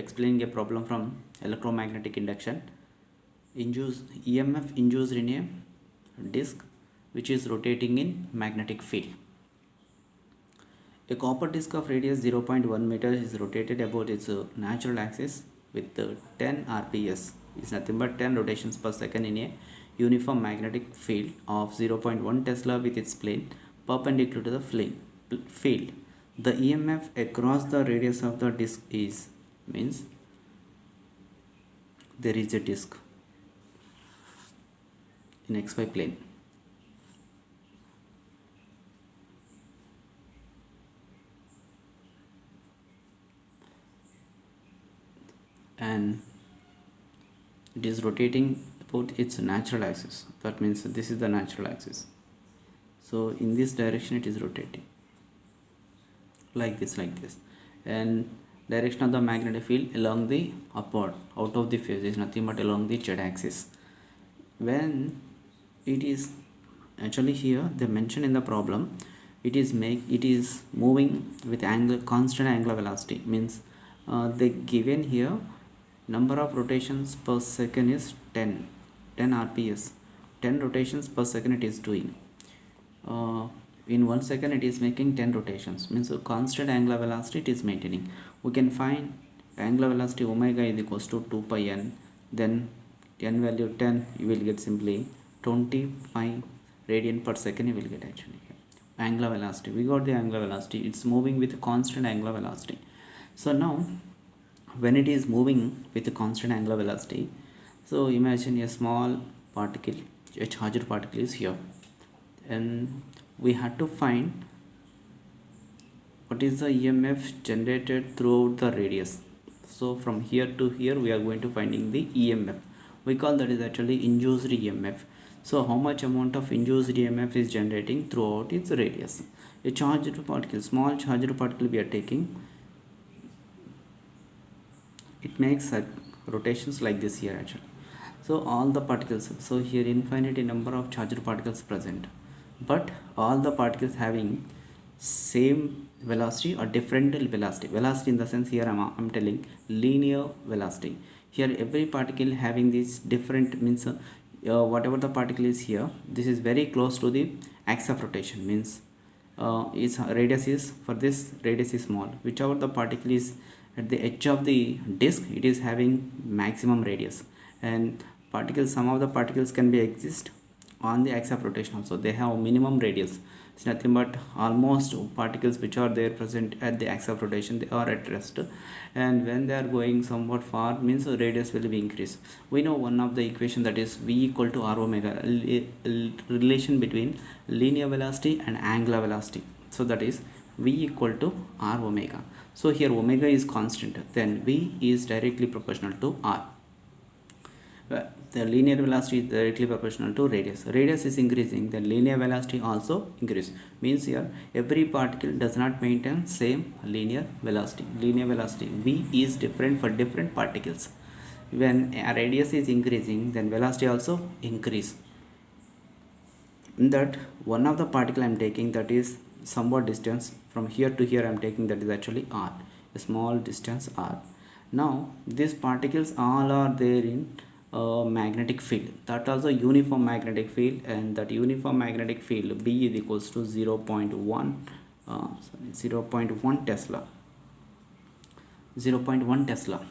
explaining a problem from electromagnetic induction. EMF induced in a disk which is rotating in magnetic field. A copper disk of radius 0.1 meter is rotated about its natural axis with 10 rps, is nothing but 10 rotations per second in a uniform magnetic field of 0.1 Tesla with its plane perpendicular to the field. The EMF across the radius of the disk is, means there is a disk in xy plane. And it is rotating about its natural axis. That means this is the natural axis. So in this direction it is rotating like this, and direction of the magnetic field along the upward out of the phase is nothing but along the z axis. When it is actually here they mention in the problem, it is moving with constant angular velocity, means they given here number of rotations per second is 10 rps, 10 rotations per second it is doing. In 1 second it is making 10 rotations, means a constant angular velocity it is maintaining. We can find angular velocity omega is equals to 2 pi n, then n value 10, you will get simply 25 radian per second you will get actually. Angular velocity, we got the angular velocity, it's moving with constant angular velocity. So now when it is moving with a constant angular velocity, so imagine a small particle, a charged particle is here, and we had to find what is the EMF generated throughout the radius. So from here to here we are going to finding the EMF. We call that is actually induced EMF. So how much amount of induced EMF is generating throughout its radius. A charged particle, small charged particle we are taking, it makes rotations like this here actually. So all the particles, so here infinity number of charged particles present, but all the particles having same velocity or different velocity in the sense here I'm telling linear velocity. Here every particle having this different, means whatever the particle is here, this is very close to the axis of rotation, means its radius is, for this radius is small, whichever the particle is at the edge of the disk it is having maximum radius, and particles, some of the particles can be exist on the axis of rotation also, they have minimum radius. It's nothing but almost particles which are there present at the axis of rotation, they are at rest, and when they are going somewhat far, means the radius will be increased. We know one of the equation, that is V equal to R omega, relation between linear velocity and angular velocity. So that is V equal to R omega. So here omega is constant, then V is directly proportional to R. The linear velocity is directly proportional to radius. Radius is increasing, then linear velocity also increase. Means here every particle does not maintain same linear velocity. Linear velocity V is different for different particles. When a radius is increasing, then velocity also increase. In that one of the particle I am taking, that is somewhat distance from here to here I am taking, that is actually R, a small distance R. Now these particles all are there in magnetic field, that also uniform magnetic field, and that uniform magnetic field B is equals to 0.1 Tesla, 0.1 Tesla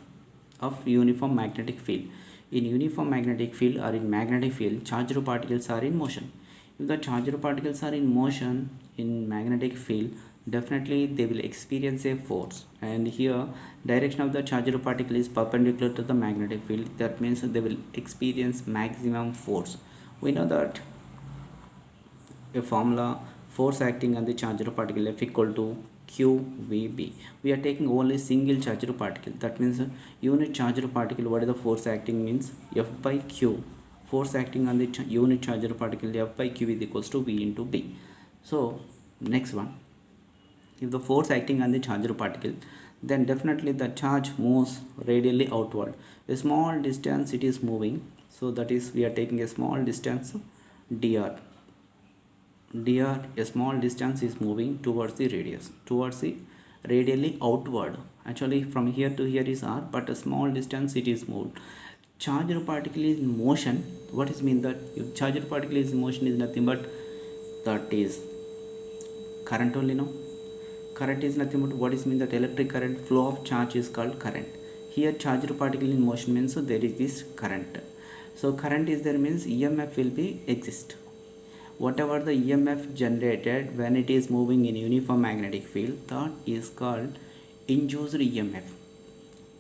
of uniform magnetic field. In uniform magnetic field or in magnetic field, charged particles are in motion. If the charged particles are in motion in magnetic field, definitely they will experience a force, and here direction of the charged particle is perpendicular to the magnetic field, that means they will experience maximum force. We know that a formula, force acting on the charged particle F equal to QVB. We are taking only single charged particle, that means unit charged particle, what is the force acting, means F by Q. Force acting on the unit charged particle F by Q is equals to V into B. So next one, if the force acting on the charged particle, then definitely the charge moves radially outward. A small distance it is moving, so that is we are taking a small distance dr. A small distance is moving towards the radius, towards the radially outward Actually from here to here is r, but a small distance it is moved. Charged particle is in motion. What is mean that if charged particle is in motion is nothing but that is current only, no? Current is nothing but what is mean that electric current, flow of charge is called current. Here charged particle in motion means so there is this current. So current is there means EMF will be exist. Whatever the EMF generated when it is moving in uniform magnetic field, that is called induced EMF.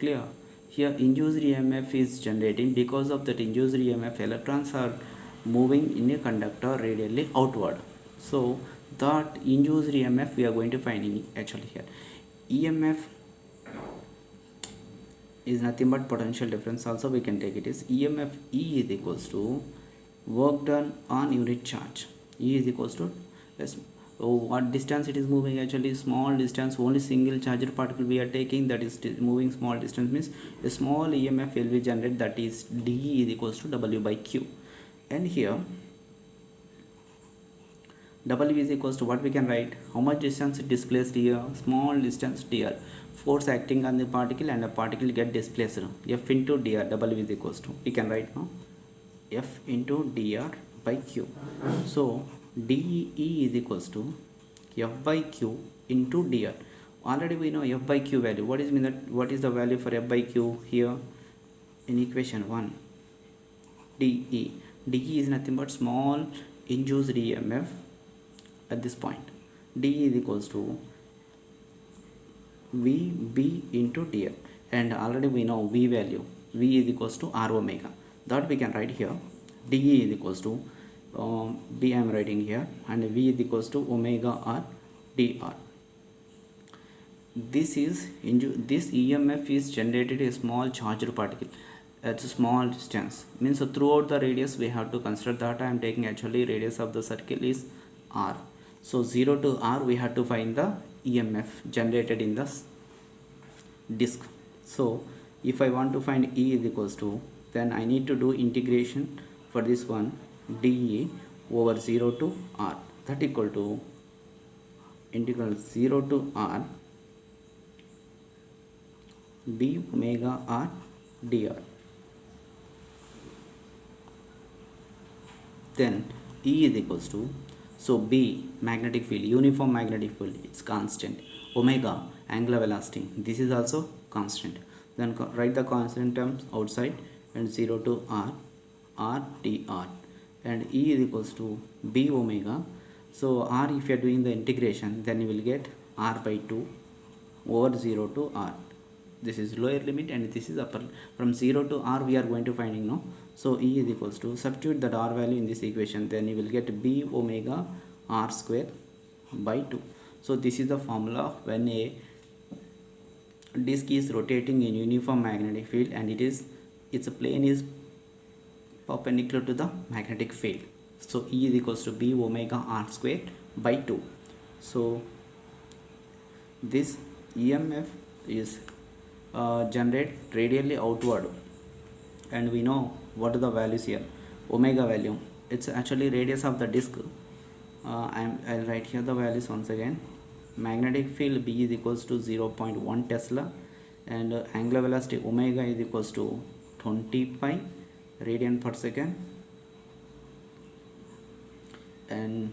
Clear? Here induced EMF is generating. Because of that induced EMF, electrons are moving in a conductor radially outward. So that induced EMF we are going to find in actually here. EMF is nothing but potential difference. Also we can take it as EMF E is equals to work done on unit charge. E is equals to what distance it is moving, actually small distance, only single charged particle we are taking, that is moving small distance means a small EMF will be generated, that is dE is equals to W by Q. And here W is equals to what we can write, how much distance it displaced here, small distance dr, force acting on the particle and the particle get displaced, F into dr, W is equals to, we can write now F into dr by Q. So dE is equals to F by Q into dr. Already we know F by Q value. What is mean that what is the value for F by Q here in equation 1? dE. dE is nothing but small induced EMF at this point. dE is equals to VB into dr, and already we know V value. V is equals to R omega. That we can write here. dE is equals to D I am writing here, and V is equals to omega R dr. This EMF is generated a small charged particle at a small distance, means throughout the radius we have to consider that. I am taking actually radius of the circle is R. So 0 to R we have to find the EMF generated in the disk. So if I want to find E is equals to, then I need to do integration for this one, dE over 0 to R, that equal to integral 0 to R d omega R dr. Then E is equals to, so B magnetic field, uniform magnetic field, it's constant. Omega angular velocity, this is also constant. Then write the constant terms outside, and 0 to R R dr, and E is equals to B omega. So R, if you are doing the integration, then you will get R by 2 over 0 to R. This is lower limit and this is upper. From 0 to R we are going to finding, no? So E is equals to, substitute that R value in this equation, then you will get B omega R square by 2. So this is the formula when a disk is rotating in uniform magnetic field and its plane is perpendicular to the magnetic field. So E is equals to B omega R square by 2. So this EMF is generate radially outward, and we know what are the values here. Omega value, it's actually radius of the disk. I'll write here the values once again. Magnetic field B is equals to 0.1 Tesla, and angular velocity omega is equals to 20 pi radian per second, and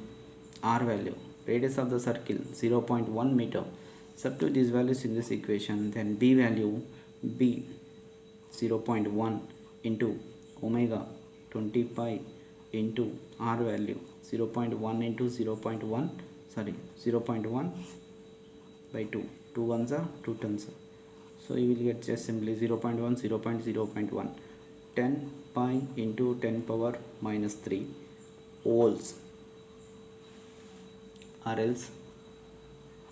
R value, radius of the circle 0.1 meter. Substitute these values in this equation, then B value, B 0.1 into omega 20 pi into R value 0.1 into 0.1 by 2. 2 ones are 2 tens. So you will get just simply 0.1 0.0.1 10 pi into 10 power minus 3 volts, or else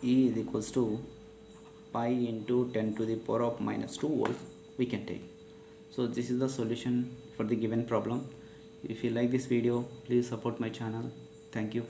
E is equals to pi into 10 to the power of minus 2 volts we can take. So this is the solution for the given problem. If you like this video, please support my channel. Thank you.